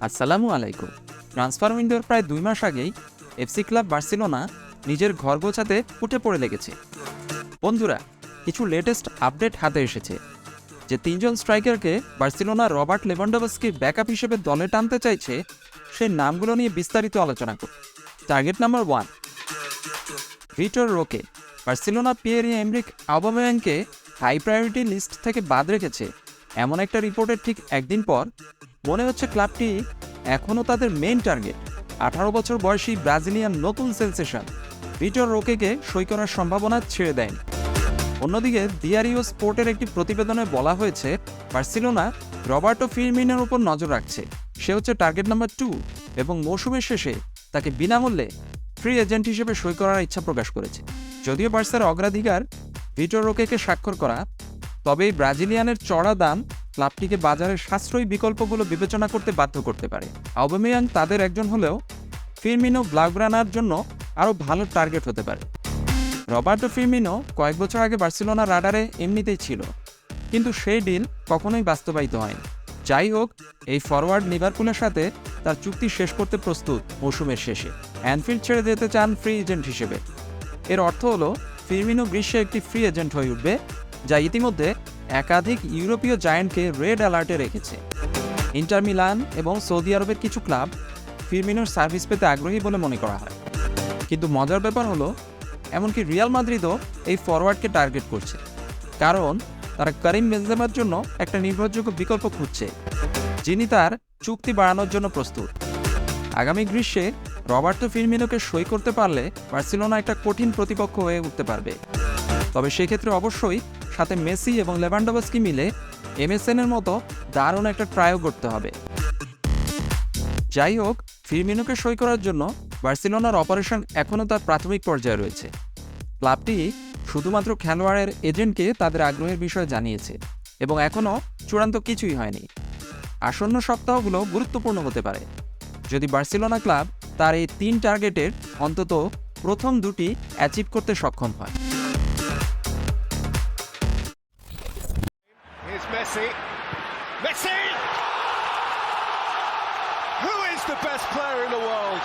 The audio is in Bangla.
আসসালামু আলাইকুম। ট্রান্সফার উইন্ডোর প্রায় 2 মাস আগেই এফসি ক্লাব বার্সেলোনা নিজের ঘর গোছাতে উঠে পড়ে লেগেছে। বন্ধুরা, কিছু লেটেস্ট আপডেট হাতে এসেছে যে 3জন স্ট্রাইকারকে বার্সেলোনা রবার্ট লেভানডোভস্কি ব্যাকআপ হিসেবে দলে টানতে চাইছে, সেই নামগুলো নিয়ে বিস্তারিত আলোচনা করব। Target number 1, Vitor Roque. Barcelona Pierre-Emerick আউবামেয়াংকে হাই প্রায়োরিটি লিস্ট থেকে বাদ রেখেছে এমন একটা রিপোর্টের ঠিক একদিন পর মনে হচ্ছে ক্লাবটি এখনও তাদের মেইন টার্গেট 18 বছর বয়সী ব্রাজিলিয়ান নতুন সেন্সেশন ভিটর রোকেকে সই করার সম্ভাবনা ছেড়ে দেয়নি। অন্যদিকে দিয়ারিও স্পোর্টের একটি প্রতিবেদনে বলা হয়েছে বার্সেলোনা রবার্টো ফিরমিনোর উপর নজর রাখছে। সে হচ্ছে টার্গেট নাম্বার 2 এবং মৌসুমের শেষে তাকে বিনামূল্যে ফ্রি এজেন্ট হিসেবে সই করার ইচ্ছা প্রকাশ করেছে। যদিও বার্সার অগ্রাধিকার ভিটর রোকেকে স্বাক্ষর করা, তবে এই ব্রাজিলিয়ানের চড়া দাম ক্লাবটিকে বাজারের সাশ্রয়ী বিকল্পগুলো বিবেচনা করতে বাধ্য করতে পারে। আউবামেয়াং তাদের একজন হলেও ফিরমিনো ব্লাউগ্রানার জন্য আরও ভালো টার্গেট হতে পারে। রবার্টো ফিরমিনো কয়েক বছর আগে বার্সেলোনা রাডারে এমনিতেই ছিল, কিন্তু সেই ডিল কখনোই বাস্তবায়িত হয়নি। যাই হোক, এই ফরওয়ার্ড লিভারপুলের সাথে তার চুক্তি শেষ করতে প্রস্তুত মৌসুমের শেষে। অ্যানফিল্ড ছেড়ে যেতে চান ফ্রি এজেন্ট হিসেবে। এর অর্থ হলো ফিরমিনো গ্রীষ্মে একটি ফ্রি এজেন্ট হয়ে উঠবে, যা ইতিমধ্যে একাধিক ইউরোপীয় জায়ান্টকে রেড অ্যালার্টে রেখেছে। ইন্টার মিলান এবং সৌদি আরবের কিছু ক্লাব ফিরমিনোর সার্ভিস পেতে আগ্রহী বলে মনে করা হয়। কিন্তু মজার ব্যাপার হলো এমনকি রিয়াল মাদ্রিদও এই ফরওয়ার্ডকে টার্গেট করছে, কারণ তারা কারিম বেনজেমার জন্য একটা নির্ভরযোগ্য বিকল্প খুঁজছে, যিনি তার চুক্তি বাড়ানোর জন্য প্রস্তুত। আগামী গ্রীষ্মে রবার্টো ফিরমিনোকে সই করতে পারলে বার্সেলোনা একটা কঠিন প্রতিপক্ষ হয়ে উঠতে পারবে। তবে সেক্ষেত্রে অবশ্যই সাথে মেসি এবং লেভানডোভস্কি মিলে এমএসএনের মতো দারুণ একটা ট্রায়ও করতে হবে। যাই হোক, ফিরমিনোকে সই করার জন্য বার্সেলোনার অপারেশন এখনও তার প্রাথমিক পর্যায়ে রয়েছে। ক্লাবটি শুধুমাত্র খেলোয়াড়ের এজেন্টকে তাদের আগ্রহের বিষয়ে জানিয়েছে এবং এখনও চূড়ান্ত কিছুই হয়নি। আসন্ন সপ্তাহগুলো গুরুত্বপূর্ণ হতে পারে যদি বার্সেলোনা ক্লাব তার এই 3 টার্গেটের অন্তত প্রথম 2টি অ্যাচিভ করতে সক্ষম হয়। Messi! Messi! Who is the best player in the world?